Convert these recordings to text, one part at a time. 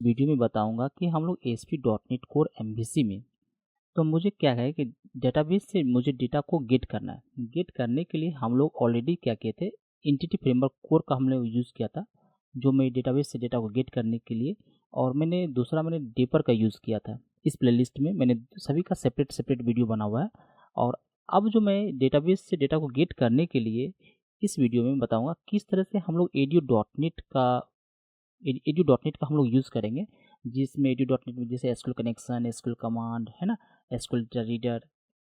Video में बताऊंगा कि हम लोग ASP.NET कोर MVC में तो मुझे क्या है कि डेटाबेस से मुझे डेटा को गेट करना है। गेट करने के लिए हम लोग ऑलरेडी क्या किए थे, एंटिटी फ्रेमवर्क कोर का हमने यूज़ किया था, जो मैं डेटाबेस से डेटा को गेट करने के लिए। और मैंने दूसरा मैंने डेपर का यूज़ किया था। इस प्लेलिस्ट में मैंने सभी का सेपरेट सेपरेट वीडियो बना हुआ है। और अब जो मैं डेटाबेस से डेटा को गेट करने के लिए इस वीडियो में बताऊंगा किस तरह से हम लोग एडू डॉट नेट का हम लोग यूज़ करेंगे, जिसमें एडू डॉट नेट में जैसे एसक्यूएल कनेक्शन, एसक्यूएल कमांड है ना, एसक्यूएल रीडर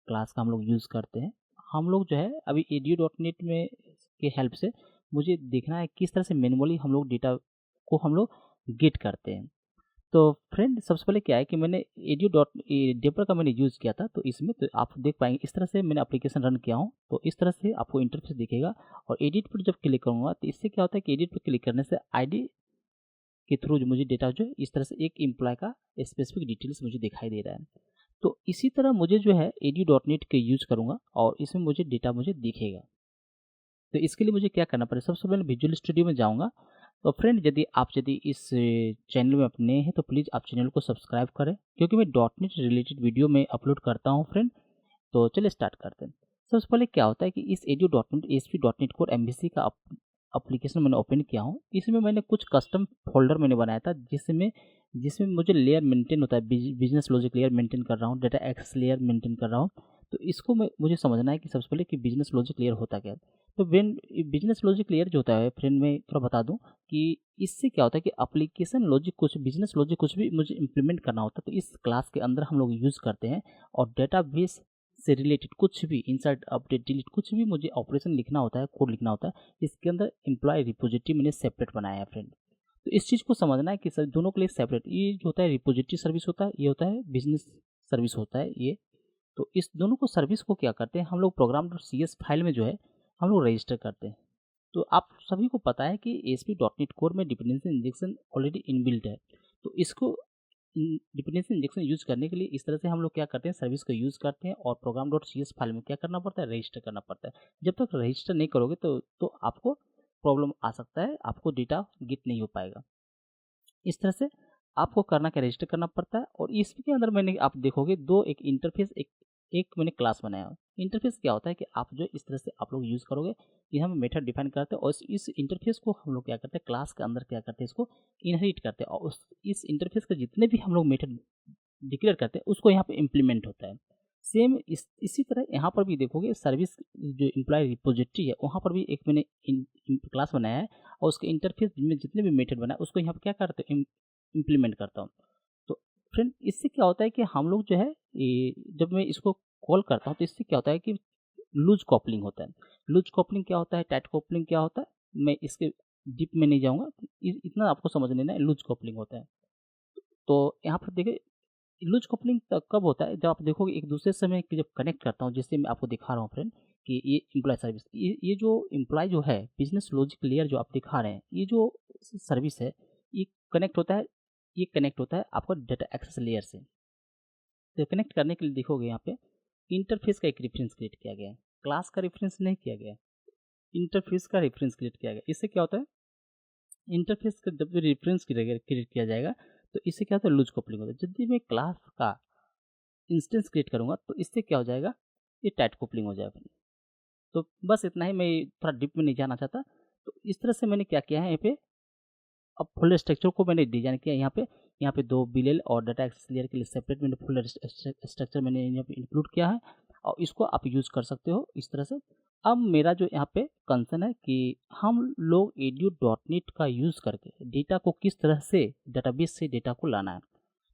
क्लास का हम लोग यूज़ करते हैं। हम लोग जो है अभी एडू डॉट नेट में के हेल्प से मुझे देखना है किस तरह से मैनुअली हम लोग डेटा को हम लोग गेट करते हैं। तो फ्रेंड, सबसे पहले क्या है कि मैंने एडू डॉट डेपर का मैंने यूज़ किया था, तो इसमें तो आप देख पाएंगे इस तरह से मैंने एप्लीकेशन रन किया हूँ, तो इस तरह से आपको इंटरफेस दिखेगा। और एडिट पर जब क्लिक करूँगा तो इससे क्या होता है कि एडिट पर क्लिक करने से आईडी के थ्रू जो मुझे डेटा जो है इस तरह से एक एम्प्लॉय का स्पेसिफिक डिटेल्स मुझे दिखाई दे रहा है। तो इसी तरह मुझे जो है एडू डॉट नेट के यूज़ करूँगा और इसमें मुझे डेटा मुझे दिखेगा। तो इसके लिए मुझे क्या करना पड़ेगा, सबसे पहले विजुअल स्टूडियो में जाऊँगा। तो फ्रेंड, यदि इस चैनल में आप नए हैं तो प्लीज़ आप चैनल को सब्सक्राइब करें, क्योंकि मैं डॉट नेट रिलेटेड वीडियो में अपलोड करता हूँ फ्रेंड। तो चलिए स्टार्ट करते हैं। सबसे पहले क्या होता है कि इस edu dot net ASP.NET core MVC का एप्लीकेशन मैंने ओपन किया हूँ। इसमें मैंने कुछ कस्टम फ़ोल्डर मैंने बनाया था, जिसमें जिसमें मुझे लेयर मेंटेन होता है, बिज़नेस लॉजिक लेयर मेंटेन कर रहा हूँ, डाटा एक्सेस लेयर मेंटेन कर रहा हूँ। तो इसको मुझे समझना है कि सबसे पहले कि बिज़नेस लॉजिक लेयर होता क्या है। तो बिज़नेस लॉजिक लेयर जो होता है फ्रेंड, मैं थोड़ा बता दूँ कि इससे क्या होता है कि एप्लीकेशन लॉजिक कुछ, बिज़नेस लॉजिक कुछ भी मुझे इम्प्लीमेंट करना होता है, तो इस क्लास के अंदर हम लोग यूज़ करते हैं। और डेटाबेस से रिलेटेड कुछ भी इंसर्ट, अपडेट, डिलीट कुछ भी मुझे ऑपरेशन लिखना होता है, कोड लिखना होता है, इसके अंदर एम्प्लॉय रिपोजिटरी मैंने सेपरेट बनाया है फ्रेंड। तो इस चीज़ को समझना है कि सर दोनों के लिए सेपरेट, ये जो होता है रिपोजिटरी सर्विस होता है, ये होता है बिजनेस सर्विस होता है ये। तो इस दोनों को सर्विस को क्या करते हैं हम लोग, program.cs फाइल में जो है हम लोग रजिस्टर करते हैं। तो आप सभी को पता है कि ASP.NET कोर में डिपेंडेंसी इंजेक्शन ऑलरेडी इनबिल्ट है। तो इसको डिपेंडेंसी इंजेक्शन यूज़ करने के लिए इस तरह से हम लोग क्या करते हैं, सर्विस को यूज़ करते हैं और program.cs फाइल में क्या करना पड़ता है, रजिस्टर करना पड़ता है। जब तक रजिस्टर नहीं करोगे तो आपको प्रॉब्लम आ सकता है, आपको डेटा गिट नहीं हो पाएगा। इस तरह से आपको करना क्या, रजिस्टर करना पड़ता है। और इसके अंदर मैंने, आप देखोगे दो, एक इंटरफेस, एक एक मैंने क्लास बनाया है। इंटरफेस क्या होता है कि आप जो इस तरह से आप लोग यूज़ करोगे, ये हम मेथड डिफाइन करते हैं और इस इंटरफेस को हम लोग क्या करते हैं, क्लास के अंदर क्या करते हैं, इसको इनहेरिट करते हैं। और इस इंटरफेस के जितने भी हम लोग मेथड डिक्लेयर करते हैं उसको यहाँ पे इम्प्लीमेंट होता है। सेम इसी तरह यहाँ पर भी देखोगे, सर्विस जो एम्प्लॉय रिपोजिटरी है वहाँ पर भी एक मैंने क्लास बनाया है और उसके इंटरफेस में जितने भी मेथड बनाए उसको यहाँ पे क्या करते हैं, इम्प्लीमेंट करता हूँ। तो फ्रेंड, इससे क्या होता है कि हम लोग जो है जब मैं इसको कॉल करता हूँ तो इससे क्या होता है कि लूज कॉपलिंग होता है। लूज कॉपलिंग क्या होता है, टाइट कॉपलिंग क्या होता है, मैं इसके डीप में नहीं जाऊँगा, इतना आपको समझ लेना है लूज कॉपलिंग होता है। तो यहाँ पर देखिए, लूज कपलिंग कब होता है, जब आप देखोगे एक दूसरे से मैं जब कनेक्ट करता हूँ, जैसे मैं आपको दिखा रहा हूँ फ्रेंड कि ये एम्प्लॉय सर्विस, ये जो एम्प्लॉय जो है, बिजनेस लॉजिक लेयर जो आप दिखा रहे हैं, ये जो सर्विस है, ये कनेक्ट होता है ये कनेक्ट होता है आपका डाटा एक्सेस लेयर से। तो कनेक्ट करने के लिए देखोगे यहाँ पे इंटरफेस का एक रेफरेंस क्रिएट किया गया है, क्लास का रेफरेंस नहीं किया गया है, इंटरफेस का रेफरेंस क्रिएट किया गया। इससे क्या होता है, इंटरफेस का जब भी रेफरेंस क्रिएट किया जाएगा तो इससे क्या होता है, लूज कपलिंग होता है। जब भी मैं क्लास का इंस्टेंस क्रिएट करूँगा तो इससे क्या हो जाएगा, ये टाइट कपलिंग हो जाएगा। तो बस इतना ही, मैं थोड़ा डीप में नहीं जाना चाहता। तो इस तरह से मैंने क्या किया है यहाँ पे, अब फुल स्ट्रक्चर को मैंने डिजाइन किया यहाँ पे दो बिलेल और डाटा एक्सेस लेयर के लिए सेपरेट मैंने फुल स्ट्रक्चर मैंने यहाँ पे इंक्लूड किया है और इसको आप यूज़ कर सकते हो इस तरह से। अब मेरा जो यहाँ पे कंसर्न है कि हम लोग एडू डॉट नेट का यूज़ करके डेटा को किस तरह से डेटाबेस से डेटा को लाना है।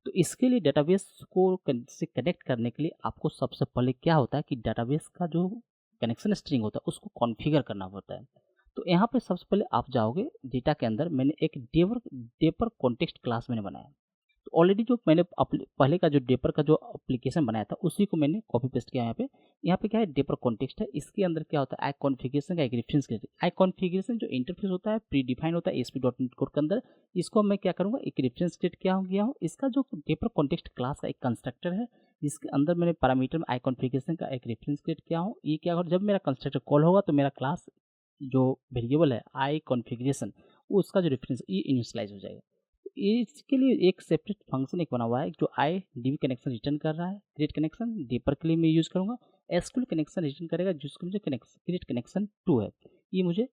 तो इसके लिए डेटाबेस को से कनेक्ट करने के लिए आपको सबसे पहले क्या होता है कि डेटाबेस का जो कनेक्शन स्ट्रिंग होता है उसको कॉन्फ़िगर करना होता है। तो यहाँ पे सबसे पहले आप जाओगे डेटा के अंदर, मैंने एक डेपर कॉन्टेक्स्ट क्लास मैंने बनाया। तो ऑलरेडी जो मैंने पहले का जो डेपर का जो एप्लीकेशन बनाया था उसी को मैंने कॉपी पेस्ट किया यहाँ पे क्या है, डेपर कॉन्टेक्स्ट है, इसके अंदर क्या होता है, आई कॉन्फ़िगरेशन का एक रेफरेंस क्रिएट। आई कॉन्फ़िगरेशन जो इंटरफेस होता है प्री डिफाइन होता है ASP.NET कोड के अंदर, इसको मैं क्या करूँगा, एक रेफरेंस क्रिएट किया हूँ। इसका जो डेपर कॉन्टेक्स्ट क्लास का एक कंस्ट्रक्टर है जिसके अंदर मैंने पैरामीटर में आई कॉन्फ़िगरेशन का एक रेफरेंस क्रिएट किया हूँ। ये क्या होगा, जब मेरा कंस्ट्रक्टर कॉल होगा तो मेरा क्लास जो वेरिएबल है आई कॉन्फ़िगरेशन, उसका जो रेफरेंस ये इनिशियलाइज हो जाएगा। इसके लिए एक सेपरेट फंक्शन एक बना हुआ है जो आई डी कनेक्शन रिटर्न कर रहा है, क्रिएट कनेक्शन डीपर के लिए मैं यूज़ करूँगा। एसक्यूएल कनेक्शन रिटर्न करेगा जिसको मुझे क्रिएट कनेक्शन टू है, ये मुझे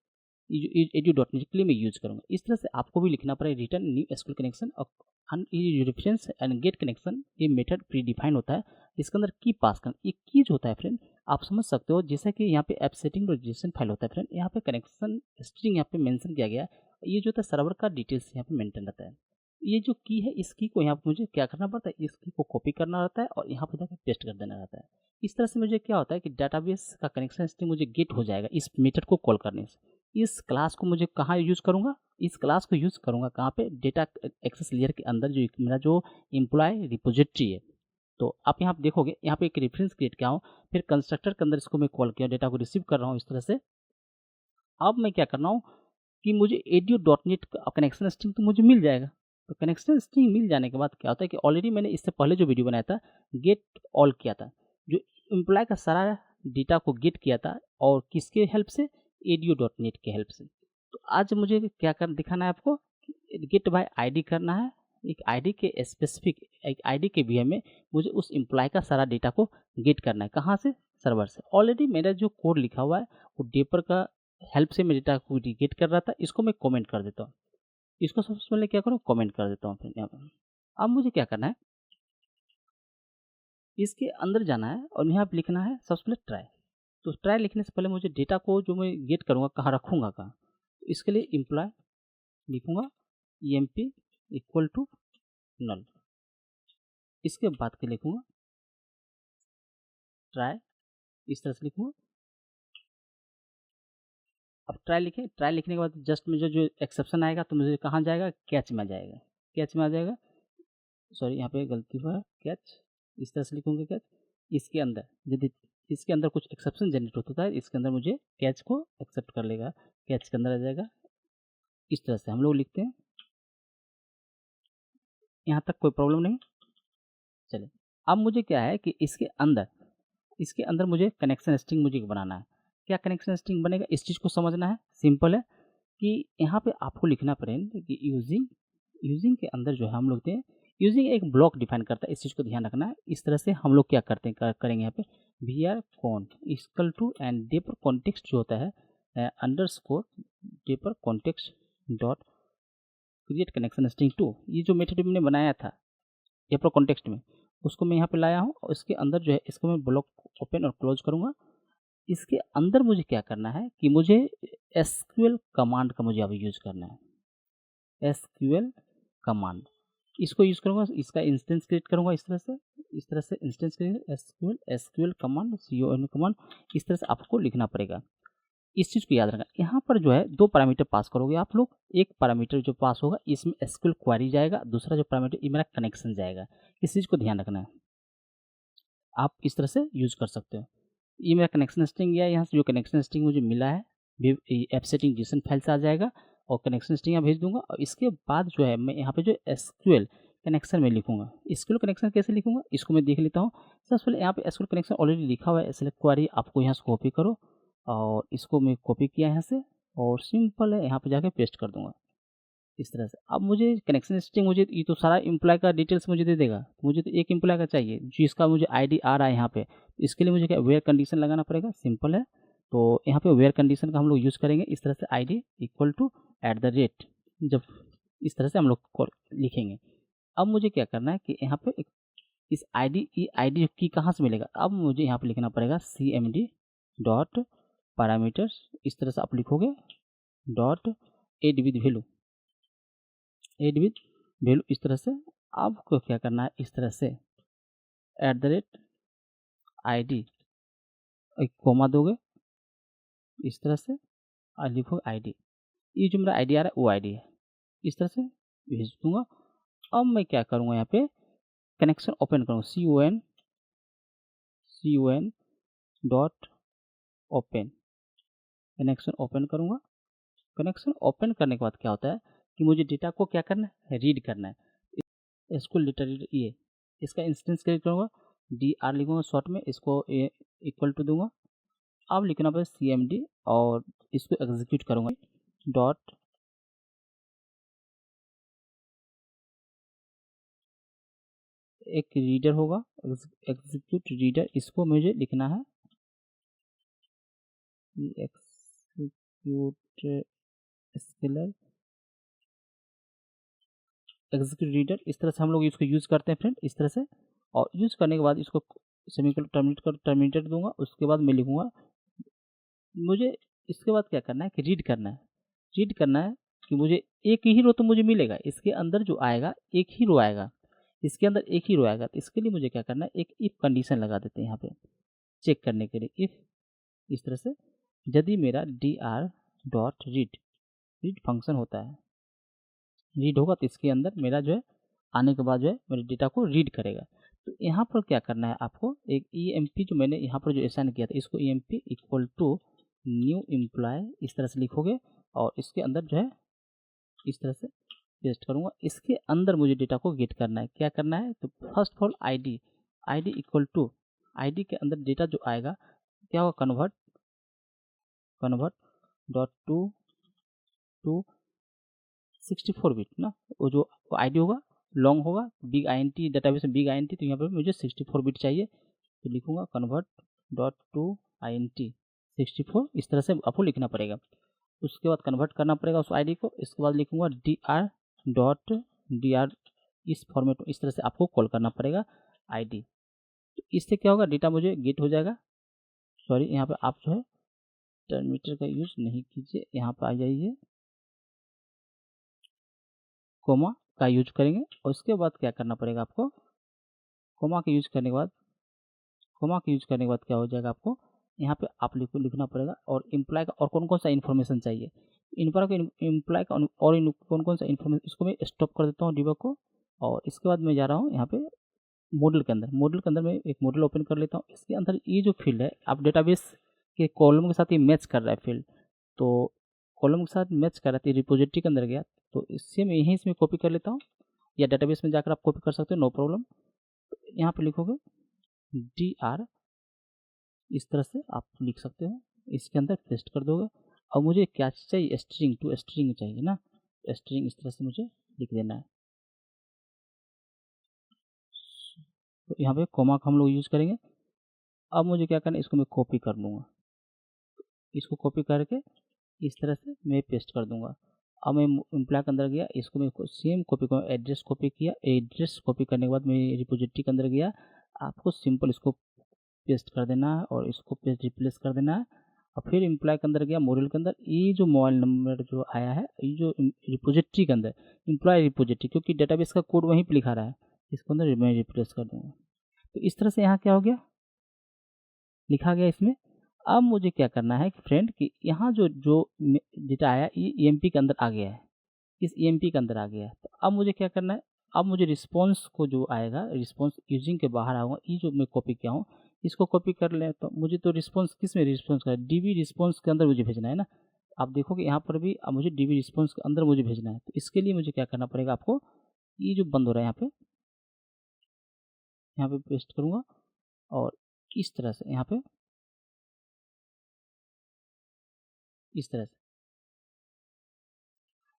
एडू डॉट नेट के लिए मैं यूज़ करूँगा। इस तरह से आपको भी लिखना पड़ेगा रिटर्न न्यू एसक्यूएल कनेक्शन और रेफरेंस एंड गेट कनेक्शन, ये मेथड प्री डिफाइंड होता है। इसके अंदर की पास करना, ये की जो होता है फ्रेंड आप समझ सकते हो, जैसा कि यहाँ पे ऐप सेटिंग और रजिस्ट्रेशन फाइल होता है फ्रेंड, यहाँ पे कनेक्शन स्ट्रिंग यहाँ पे मेंशन किया गया है। ये जो होता है सर्वर का डिटेल्स यहाँ पे मेंटेन रहता है। ये जो की है इस की को यहाँ पे मुझे क्या करना पड़ता है, इस की को कॉपी करना रहता है और यहाँ पे जाकर पेस्ट कर देना रहता है। इस तरह से मुझे क्या होता है कि डाटाबेस का कनेक्शन स्ट्रिंग मुझे गेट हो जाएगा इस मेथड को कॉल करने से। इस क्लास को मुझे कहाँ यूज़ करूँगा, इस क्लास को यूज़ करूँगा कहाँ पे, डेटा एक्सेस लेयर के अंदर जो मेरा जो एम्प्लॉय रिपोजिटरी है। तो आप यहाँ पे देखोगे यहाँ पे एक रेफरेंस क्रिएट किया हूँ, फिर कंस्ट्रक्टर के अंदर इसको मैं कॉल किया, डेटा को रिसीव कर रहा हूँ इस तरह से। अब मैं क्या करना हूँ कि मुझे एडीओ डॉट नेट का कनेक्शन स्ट्रिंग तो मुझे मिल जाएगा। तो कनेक्शन स्ट्रिंग मिल जाने के बाद क्या होता है कि ऑलरेडी मैंने इससे पहले जो वीडियो बनाया था गेट ऑल किया था, जो एम्प्लॉय का सारा डेटा को गेट किया था और किसके हेल्प से, एडीओ डॉट नेट के हेल्प से। तो आज मुझे क्या कर दिखाना है आपको, गेट बाय आईडी करना है। एक आईडी के स्पेसिफिक एक आईडी के वी में मुझे उस एम्प्लॉय का सारा डेटा को गेट करना है, कहाँ से, सर्वर से। ऑलरेडी मेरा जो कोड लिखा हुआ है वो डेपर का हेल्प से मैं डेटा को गेट कर रहा था, इसको मैं कमेंट कर देता हूँ। इसको सबसे पहले क्या करूँ, कमेंट कर देता हूँ फिर यहाँ पर। अब मुझे क्या करना है, इसके अंदर जाना है और यहाँ पे लिखना है सबसे पहले ट्राई। तो ट्राई लिखने से पहले मुझे डेटा को जो मैं गेट करूँगा कहाँ रखूँगा कहाँ, तो इसके लिए एम्प्लॉय लिखूँगा emp इक्वल टू नल। इसके बाद के लिखूँगा ट्राई, इस तरह से लिखूँगा। अब ट्राई लिखें, ट्राई लिखने के बाद जस्ट मुझे जो एक्सेप्शन आएगा तो मुझे कहाँ जाएगा, कैच में आ जाएगा, कैच में आ जाएगा। सॉरी यहाँ पे गलती हुआ, कैच इस तरह से लिखूँगा कैच। इसके अंदर यदि इसके अंदर कुछ एक्सेप्शन जनरेट होता है, इसके अंदर मुझे कैच को एक्सेप्ट कर लेगा, कैच के अंदर आ जाएगा। इस तरह से हम लोग लिखते हैं। यहाँ तक कोई प्रॉब्लम नहीं। चलिए अब मुझे क्या है कि इसके अंदर मुझे कनेक्शन स्ट्रिंग मुझे बनाना है। क्या कनेक्शन स्ट्रिंग बनेगा, इस चीज़ को समझना है। सिंपल है कि यहाँ पे आपको लिखना पड़ेगा कि यूजिंग के अंदर जो है हम लोग यूजिंग एक ब्लॉक डिफाइन करता है, इस चीज़ को ध्यान रखना है। इस तरह से हम लोग क्या करते हैं, करेंगे यहाँ पे we are cont equal to and dapper context जो होता है underscore dapper context dot create connection string to. ये जो मेथड मैंने बनाया था डेपर कॉन्टेक्स्ट में, उसको मैं यहाँ पे लाया हूँ और इसके अंदर जो है इसको मैं ब्लॉक ओपन और क्लोज करूँगा। इसके अंदर मुझे क्या करना है कि मुझे एसक्यूएल कमांड का मुझे अभी यूज़ करना है, एसक्यूएल कमांड। इसको यूज़ करूँगा, इसका इंस्टेंस क्रिएट करूँगा इस तरह से instance create SQL command con command. इस तरह से आपको लिखना पड़ेगा। इस चीज़ को याद रखना, यहाँ पर जो है दो पैरामीटर पास करोगे आप लोग। एक पैरामीटर जो पास होगा इसमें एसक्यूएल क्वेरी जाएगा, दूसरा जो पैरामीटर ये मेरा कनेक्शन जाएगा। इस चीज़ को ध्यान रखना है, आप इस तरह से यूज़ कर सकते हो। ये मेरा कनेक्शन स्ट्रिंग है, यहाँ से जो कनेक्शन स्ट्रिंग मुझे मिला है ऐप सेटिंग जेसन फाइल से आ जाएगा और कनेक्शन स्ट्रिंग यहाँ भेज दूंगा। और इसके बाद जो है मैं यहाँ पे जो एसक्यूएल कनेक्शन में लिखूंगा। एसक्यूएल कनेक्शन कैसे लिखूंगा इसको मैं देख लेता हूँ। सबसे पहले यहाँ पे एसक्यूएल कनेक्शन ऑलरेडी लिखा हुआ है, सेलेक्ट क्वेरी आपको यहाँ से कॉपी करो और इसको मैं कॉपी किया यहाँ से और सिंपल है यहाँ पे जाके पेस्ट कर दूंगा इस तरह से। अब मुझे कनेक्शन स्ट्रिंग मुझे ये तो सारा एम्प्लॉय का डिटेल्स मुझे दे देगा, मुझे तो एक एम्प्लॉय का चाहिए जिसका मुझे आईडी आ रहा है यहाँ पे। इसके लिए मुझे क्या वेयर कंडीशन लगाना पड़ेगा, सिंपल है। तो यहाँ पे वेयर कंडीशन का हम लोग यूज़ करेंगे इस तरह से, आईडी इक्वल टू @ जब इस तरह से हम लोग लिखेंगे। अब मुझे क्या करना है कि यहाँ पे इस आईडी की कहाँ से मिलेगा, अब मुझे यहाँ पे लिखना पड़ेगा cmd डॉट पैरामीटर्स। इस तरह से आप लिखोगे डॉट एड विद वैल्यू इस तरह से। आपको क्या करना है इस तरह से @id एक कोमा दोगे इस तरह से और लिखोगे आईडी। ये जो मेरा आईडी आ रहा है वो आईडी है, इस तरह से भेज दूंगा। अब मैं क्या करूँगा यहाँ पे कनेक्शन ओपन करूँगा con dot open, connection open करूँगा। कनेक्शन ओपन करने के बाद क्या होता है कि मुझे डेटा को क्या करना है, रीड करना है। एसक्यूएल डेटा रीड ये इसका इंस्टेंस क्रिएट करूँगा, dr लिखूँगा शॉर्ट में, इसको इक्वल टू दूंगा। अब लिखना पड़ेगा cmd और इसको एग्जीक्यूट करूँगा डॉट एक रीडर होगा, एग्जीक्यूट रीडर, इसको मुझे लिखना है एग्जीक्यूट स्केलर एग्जीक्यूट रीडर। इस तरह से हम लोग इसको यूज़ करते हैं फ्रेंड, इस तरह से। और यूज़ करने के बाद इसको सेमीकोलन टर्मिनेटेड दूंगा। उसके बाद मैं लिखूंगा, मुझे इसके बाद क्या करना है कि रीड करना है। रीड करना है कि मुझे एक ही रो तो मुझे मिलेगा, इसके अंदर जो आएगा एक ही रो आएगा, इसके अंदर एक ही रो आएगा। तो इसके लिए मुझे क्या करना है, एक इफ कंडीशन लगा देते हैं यहाँ पे चेक करने के लिए। इफ इस तरह से यदि मेरा dr डॉट रीड फंक्शन होता है, रीड होगा तो इसके अंदर मेरा जो है आने के बाद जो है मेरे डेटा को रीड करेगा। तो यहाँ पर क्या करना है आपको, एक emp जो मैंने यहाँ पर जो असाइन किया था, इसको emp equal to new employ इस तरह से लिखोगे और इसके अंदर जो है इस तरह से पेस्ट करूँगा। इसके अंदर मुझे डेटा को गेट करना है। क्या करना है, तो first of all id equal to id के अंदर डेटा जो आएगा क्या होगा, कन्वर्ट डॉट टू 64 बिट ना, वो जो आईडी होगा लॉन्ग होगा, बिग INT डेटाबेस में बिग INT, तो यहाँ पर मुझे 64 बिट चाहिए। तो लिखूंगा कन्वर्ट डॉट टू INT 64, इस तरह से आपको लिखना पड़ेगा। उसके बाद कन्वर्ट करना पड़ेगा उस आईडी को। इसके बाद लिखूंगा dr इस फॉर्मेट में, इस तरह से आपको कॉल करना पड़ेगा आईडी। तो इससे क्या होगा, डेटा मुझे गेट हो जाएगा। सॉरी, यहाँ पे आप जो है टर्मिनेटर का यूज नहीं कीजिए, यहाँ पर आ जाइए, कोमा का यूज करेंगे। और उसके बाद क्या करना पड़ेगा आपको, कोमा का यूज करने के बाद क्या हो जाएगा, आपको यहाँ पे आप लिखना पड़ेगा और एम्प्लॉय का और कौन कौन सा इन्फॉर्मेशन चाहिए, एम्प्लॉय का और कौन कौन सा इन्फॉर्मेशन, इसको मैं स्टॉप कर देता हूँ डिबग को। और इसके बाद मैं जा रहा हूँ यहाँ पे मॉडल के अंदर मैं एक मॉडल ओपन कर लेता हूँ। इसके अंदर ये जो फील्ड है, आप डेटाबेस के कॉलम के साथ ये मैच कर रहा है फील्ड, तो कॉलम के साथ मैच कर रहा है, रिपोजिटरी के अंदर गया, तो इससे मैं यहीं इसमें कॉपी कर लेता हूँ, या डेटाबेस में जाकर आप कॉपी कर सकते हो, नो प्रॉब्लम। यहाँ पे लिखोगे dr, इस तरह से आप लिख सकते हो, इसके अंदर पेस्ट कर दोगे। और मुझे क्या चाहिए, स्ट्रिंग टू स्ट्रिंग चाहिए ना, स्ट्रिंग इस तरह से मुझे लिख देना है। तो यहाँ पे कोमा का हम लोग यूज़ करेंगे। अब मुझे क्या करना है, इसको मैं कॉपी कर लूँगा, इसको कॉपी करके इस तरह से मैं पेस्ट कर दूंगा। अब मैं एम्प्लॉय के अंदर गया, इसको मैं सेम कॉपी करूँ, एड्रेस कॉपी किया, एड्रेस कॉपी करने के बाद मैं रिपोजिटरी के अंदर गया, आपको सिंपल इसको पेस्ट कर देना है और इसको पेस्ट रिप्लेस कर देना है। और फिर एम्प्लॉय के अंदर गया, मॉड्यूल के अंदर, ये जो मोबाइल नंबर जो आया है, ये जो रिपोजिटरी के अंदर एम्प्लॉय रिपोजिटरी, क्योंकि डेटाबेस का कोड वहीं पर लिखा रहा है, इसके अंदर मैं रिप्लेस कर दूंगा। तो इस तरह से यहाँ क्या हो गया, लिखा गया इसमें। अब मुझे क्या करना है कि फ्रेंड कि यहाँ जो जो डेटा आया ये EMP के अंदर आ गया है, इस EMP के अंदर आ गया है। तो अब मुझे क्या करना है, अब मुझे रिस्पॉन्स को जो आएगा, रिस्पॉन्स यूजिंग के बाहर आऊँगा, ये जो मैं कॉपी किया हूँ इसको कॉपी कर लें। तो मुझे तो रिस्पॉन्स किस में रिस्पॉन्स का, DB रिस्पॉन्स के अंदर मुझे भेजना है ना। आप देखोगे यहाँ पर भी अब मुझे DB रिस्पॉन्स के अंदर मुझे भेजना है। तो इसके लिए मुझे क्या करना पड़ेगा, आपको ये जो बंद हो रहा है यहाँ पे पेस्ट करूँगा और इस तरह से यहाँ पे इस तरह से।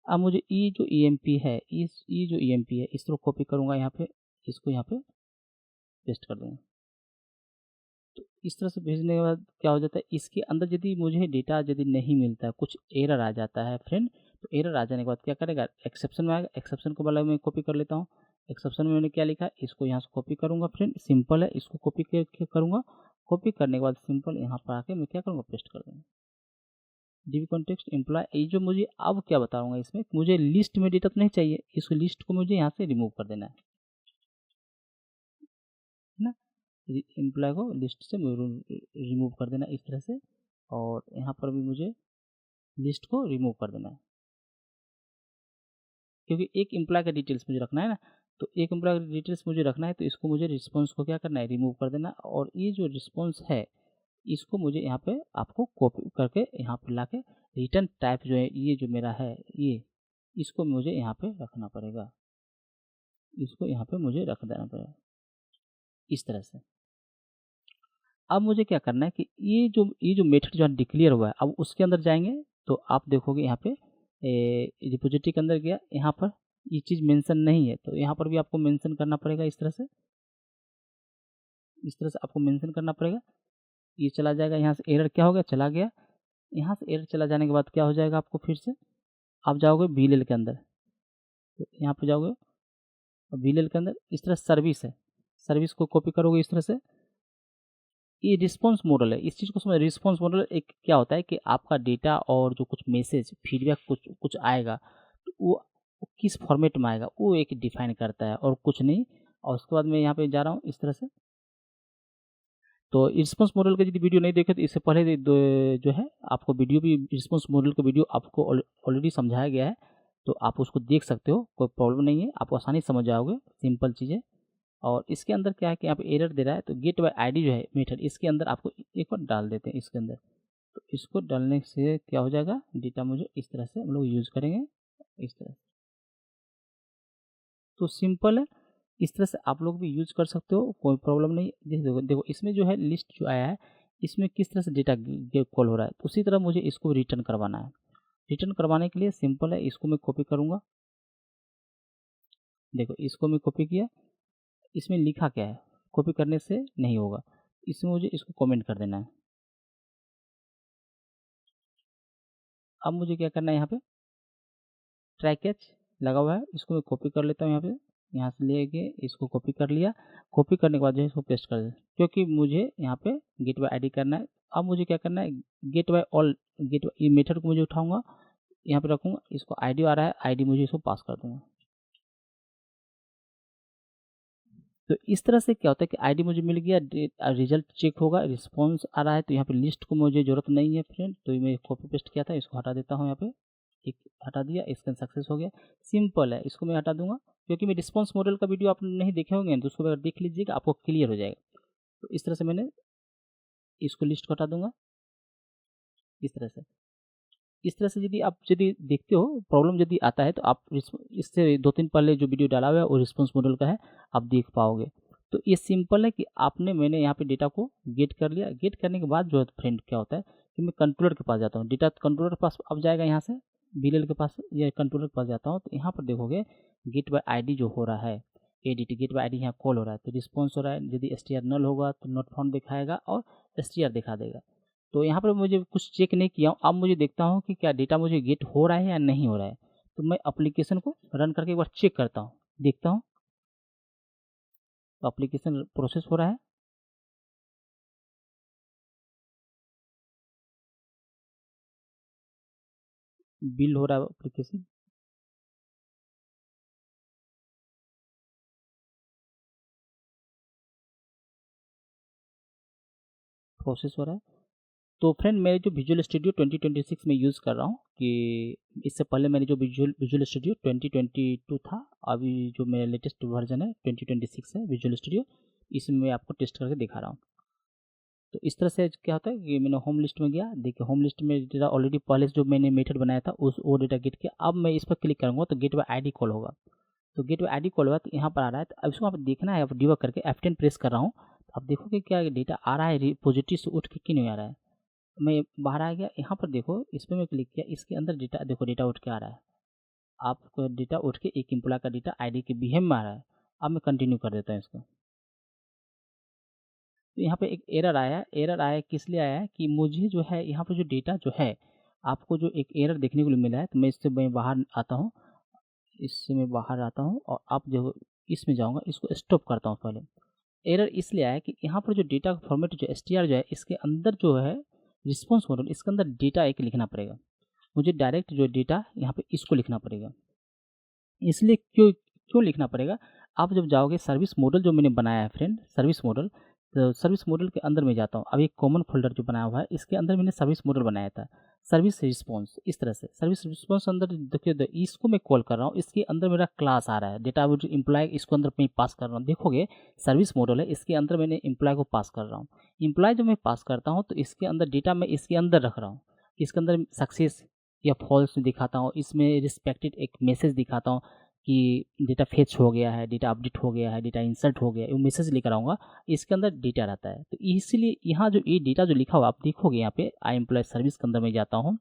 अब मुझे ये जो EMP है, ये जो EMP है, इसको कॉपी करूँगा यहाँ पे, इसको यहाँ पे पेस्ट कर दूँगा। तो इस तरह से भेजने के बाद क्या हो जाता है, इसके अंदर यदि मुझे डेटा यदि नहीं मिलता है, कुछ एरर आ जाता है फ्रेंड, तो एरर आ जाने के बाद क्या करेगा, एक्सेप्शन में आएगा, एक्सेप्शन को वाला मैं कॉपी कर लेता हूँ। एक्सेप्शन में मैंने क्या लिखा है, इसको यहाँ से कॉपी करूँगा फ्रेंड, सिंपल है, इसको कॉपी करूँगा। कॉपी करने के बाद सिंपल यहाँ पर आके मैं क्या करूँगा, पेस्ट कर दूँगा। DB कॉन्टेक्स्ट एम्प्लॉय, ये जो मुझे अब क्या बताऊंगा इसमें, मुझे लिस्ट में डेटा तो नहीं चाहिए, इस लिस्ट को मुझे यहाँ से रिमूव कर देना है ना, एम्प्लॉय को लिस्ट से रिमूव कर देना इस तरह से। और यहाँ पर भी मुझे लिस्ट को रिमूव कर देना है, क्योंकि एक एम्प्लॉय का डिटेल्स मुझे रखना है ना। तो एक एम्प्लॉय का डिटेल्स मुझे रखना है, तो इसको मुझे रिस्पॉन्स को क्या करना है, रिमूव कर देना। और ये जो रिस्पॉन्स है इसको मुझे यहाँ पे आपको कॉपी करके यहाँ पे लाके रिटर्न टाइप जो है, ये जो मेरा है ये, इसको मुझे यहाँ पे रखना पड़ेगा, इसको यहाँ पे मुझे रख देना पड़ेगा इस तरह से। अब मुझे क्या करना है कि ये जो मेथड जो डिक्लेयर हुआ है, अब उसके अंदर जाएंगे तो आप देखोगे यहाँ पे रिपोजिटरी के अंदर गया, यहाँ पर ये चीज़ मेंशन नहीं है, तो यहाँ पर भी आपको मेंशन करना पड़ेगा इस तरह से। इस तरह से आपको मेंशन करना पड़ेगा। ये चला जाएगा, यहाँ से एरर क्या हो गया, चला गया। यहाँ से एरर चला जाने के बाद क्या हो जाएगा, आपको फिर से आप जाओगे VLL के अंदर, तो यहाँ पे जाओगे और VLL के अंदर इस तरह सर्विस है, सर्विस को कॉपी करोगे इस तरह से। ये रिस्पॉन्स मॉडल है, इस चीज़ को समझ। रिस्पॉन्स मॉडल एक क्या होता है कि आपका डेटा और जो कुछ मैसेज फीडबैक कुछ कुछ आएगा, तो वो किस फॉर्मेट में आएगा वो एक डिफाइन करता है और कुछ नहीं। और उसके बाद मैं यहाँ पे जा रहा हूँ इस तरह से। तो रिस्पॉन्स मॉडल का यदि वीडियो नहीं देखे तो इससे पहले जो है आपको वीडियो भी, रिस्पॉन्स मॉडल का वीडियो आपको ऑलरेडी समझाया गया है, तो आप उसको देख सकते हो, कोई प्रॉब्लम नहीं है, आप आसानी से समझ जाओगे, सिंपल चीज़ है। और इसके अंदर क्या है कि यहाँ पे एरर दे रहा है, तो गेट बाय आईडी जो है मेथड, इसके अंदर आपको एक बार डाल देते हैं इसके अंदर। तो इसको डालने से क्या हो जाएगा, डेटा मुझे इस तरह से हम लोग यूज़ करेंगे, इस तरह से। तो सिंपल है, इस तरह से आप लोग भी यूज़ कर सकते हो, कोई प्रॉब्लम नहीं। जैसे देखो देखो इसमें जो है लिस्ट जो आया है, इसमें किस तरह से डेटा कॉल हो रहा है, तो उसी तरह मुझे इसको रिटर्न करवाना है। रिटर्न करवाने के लिए सिंपल है, इसको मैं कॉपी करूँगा। देखो इसको मैं कॉपी किया, इसमें लिखा क्या है, कॉपी करने से नहीं होगा, इसमें मुझे इसको कमेंट कर देना है। अब मुझे क्या करना है, यहाँ पे ट्राई कैच लगा हुआ है, इसको मैं कॉपी कर लेता हूँ यहाँ पे, यहाँ से लेके इसको कॉपी कर लिया। कॉपी करने के बाद जो है इसको पेस्ट कर दें, क्योंकि मुझे यहाँ पे गेट बाय आईडी करना है। अब मुझे क्या करना है, गेट बाय ऑल, गेट ये मेथड को मुझे उठाऊंगा, यहाँ पे रखूँगा, इसको आईडी आ रहा है, आईडी मुझे इसको पास कर दूंगा। तो इस तरह से क्या होता है कि आईडी मुझे मिल गया, रिजल्ट चेक होगा, रिस्पॉन्स आ रहा है। तो यहाँ पे लिस्ट को मुझे ज़रूरत नहीं है फ्रेंड, तो मैं कॉपी पेस्ट किया था, इसको हटा देता हूँ। यहाँ पे एक हटा दिया, स्कैन सक्सेस हो गया। सिंपल है, इसको मैं हटा दूंगा, क्योंकि मैं रिस्पॉन्स मॉडल का वीडियो आप नहीं देखे होंगे, तो उसको अगर देख लीजिएगा आपको क्लियर हो जाएगा। तो इस तरह से मैंने इसको लिस्ट को हटा दूंगा, इस तरह से। इस तरह से यदि देखते हो प्रॉब्लम यदि आता है, तो आप इससे 2-3 पहले जो वीडियो डाला हुआ है वो रिस्पॉन्स मॉडल का है, आप देख पाओगे। तो ये सिंपल है कि मैंने यहाँ पे डेटा को गेट कर लिया। गेट करने के बाद जो है फ्रेंड क्या होता है कि मैं कंट्रोलर के पास जाता हूँ, डेटा कंट्रोलर के पास अब जाएगा, यहाँ से VLL के पास या कंट्रोलर के पास जाता हूँ। तो यहाँ पर देखोगे गेट बाय आईडी जो हो रहा है, एडीटी गेट बाय आईडी यहाँ कॉल हो रहा है, तो रिस्पॉन्स हो रहा है। यदि STR नल होगा तो नॉट फाउंड दिखाएगा और STR दिखा देगा। तो यहाँ पर मुझे कुछ चेक नहीं किया हूँ, अब मुझे देखता हूँ कि क्या डेटा मुझे गेट हो रहा है या नहीं हो रहा है। तो मैं एप्लीकेशन को रन करके एक बार चेक करता हूँ, देखता हूँ तो एप्लीकेशन प्रोसेस हो रहा है। बिल्ड हो रहा है एप्लीकेशन, प्रोसेस हो रहा है। तो फ्रेंड मैं जो विजुअल स्टूडियो 2026 में यूज़ कर रहा हूँ, कि इससे पहले मैंने जो विजुअल स्टूडियो 2022 था, अभी जो मेरा लेटेस्ट वर्जन है 2026 है विजुअल स्टूडियो, इसमें मैं आपको टेस्ट करके दिखा रहा हूँ। तो इस तरह से क्या होता है कि मैंने होम लिस्ट में गया, देखिए होम लिस्ट में डेटा ऑलरेडी पहले से जो मैंने मेथड बनाया था उस वो डेटा गेट किया। अब मैं इस पर क्लिक करूँगा तो गेट बाय आईडी कॉल होगा, तो गेट बाय आईडी कॉल होगा, तो यहाँ पर आ रहा है। तो अब इसको आप देखना है, अब डिबग करके F10 प्रेस कर रहा हूँ, तो आप देखोगे क्या डेटा आ रहा है रिपोजिटरी से उठ के कि नहीं आ रहा है। मैं बाहर आ गया, यहाँ पर देखो इस पर मैं क्लिक किया, इसके अंदर डेटा देखो, डेटा उठ के आ रहा है। आपको डेटा उठ के एक एम्प्लॉय का डेटा आईडी के BM में आ रहा है। अब मैं कंटिन्यू कर देता हूँ इसको। तो यहाँ पे एक एरर आया है। एरर आया किस लिए आया है कि मुझे जो है यहाँ पे जो डेटा जो है, आपको जो एक एरर देखने को मिला है, तो मैं बाहर आता हूँ, इससे मैं बाहर आता हूँ और आप जो इसमें जाऊँगा, इसको स्टॉप करता हूँ पहले। एरर इसलिए आया कि यहाँ पर जो डेटा का फॉर्मेट जो STR जो है, इसके अंदर जो है रिस्पॉन्स मॉडल, इसके अंदर डेटा एक लिखना पड़ेगा। मुझे डायरेक्ट जो डेटा यहाँ पे इसको लिखना पड़ेगा। इसलिए क्यों क्यों लिखना पड़ेगा, आप जब जाओगे सर्विस मॉडल जो मैंने बनाया है फ्रेंड, सर्विस मॉडल, तो सर्विस मॉडल के अंदर मैं जाता हूँ। अब एक कॉमन फोल्डर जो बनाया हुआ है, इसके अंदर मैंने सर्विस मॉडल बनाया था, सर्विस रिस्पॉन्स। इस तरह से सर्विस रिस्पॉन्स अंदर देखिए, इसको मैं कॉल कर रहा हूँ, इसके अंदर मेरा क्लास आ रहा है, डेटा एम्प्लॉय, इसको अंदर मैं पास कर रहा हूँ। देखोगे सर्विस मॉडल है, इसके अंदर मैंने एम्प्लॉय को पास कर रहा हूँ। एम्प्लॉय जब मैं पास करता हूँ तो इसके अंदर डेटा मैं इसके अंदर रख रहा हूँ, इसके अंदर सक्सेस या फॉल्स दिखाता हूँ, इसमें रिस्पेक्टेड एक मैसेज दिखाता हूँ कि डेटा फेच हो गया है, डेटा अपडेट हो गया है, डेटा इंसर्ट हो गया है, वो मैसेज लेकर आऊँगा, इसके अंदर डेटा रहता है। तो इसीलिए यहाँ जो ये डेटा जो लिखा हुआ आप देखोगे, यहाँ पे आई एम्प्लॉय सर्विस के अंदर मैं जाता हूँ,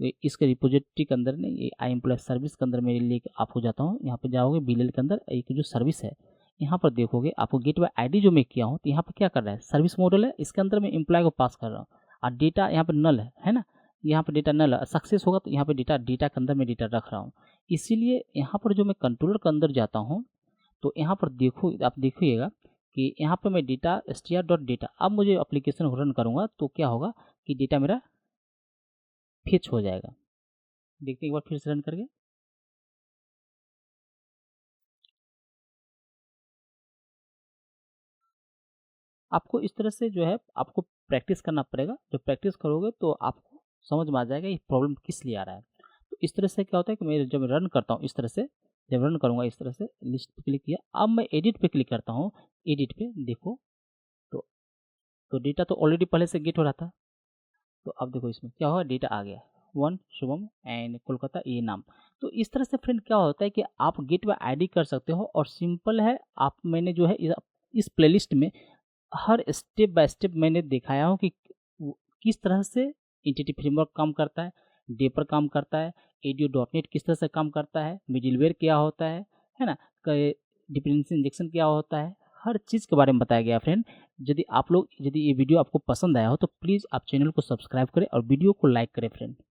इसके रिपोजिटरी के अंदर नहीं, ये आई एम्प्लॉय सर्विस के अंदर मैं लेके आपको जाता हूँ। यहाँ पे जाओगे VLL के अंदर, एक जो सर्विस है यहाँ पर देखोगे आपको गेटवे आईडी जो मैं किया हूँ तो यहाँ पर क्या कर रहा है, सर्विस मॉडल है, इसके अंदर मैं एम्प्लॉय को पास कर रहा हूँ और डेटा यहाँ पर नल है ना, यहाँ पर डेटा नल है, सक्सेस होगा तो यहाँ पर डेटा के अंदर मैं डेटा रख रहा हूँ। इसीलिए यहाँ पर जो मैं कंट्रोलर के अंदर जाता हूँ तो यहाँ पर देखो, आप देखिएगा कि यहाँ पर मैं डेटा str.data, अब मुझे एप्लीकेशन रन करूँगा तो क्या होगा कि डेटा मेरा फेच हो जाएगा। देखते हैं एक बार फिर से रन करके। आपको इस तरह से जो है आपको प्रैक्टिस करना पड़ेगा। जब प्रैक्टिस करोगे तो आपको समझ में आ जाएगा ये प्रॉब्लम किस लिए आ रहा है। तो इस तरह से क्या होता है कि मैं जब रन करता हूँ इस तरह से, जब रन करूँगा इस तरह से, लिस्ट पे क्लिक किया, अब मैं एडिट पे क्लिक करता हूँ। एडिट पे देखो तो डेटा तो ऑलरेडी पहले से गेट हो रहा था। तो अब देखो इसमें क्या हुआ, डेटा आ गया, वन शुभम एंड कोलकाता ये नाम। तो इस तरह से फ्रेंड क्या होता है कि आप गेटवे आईडी कर सकते हो और सिंपल है। आप मैंने जो है इस प्लेलिस्ट में हर स्टेप बाय स्टेप मैंने दिखाया हूँ कि किस तरह से एंटिटी फ्रेमवर्क काम करता है, डेपर काम करता है, ADO.NET किस तरह से काम करता है, मिडिलवेयर क्या होता है ना, डिपेंडेंसी इंजेक्शन क्या होता है, हर चीज़ के बारे में बताया गया फ्रेंड। यदि ये वीडियो आपको पसंद आया हो तो प्लीज़ आप चैनल को सब्सक्राइब करें और वीडियो को लाइक करें फ्रेंड।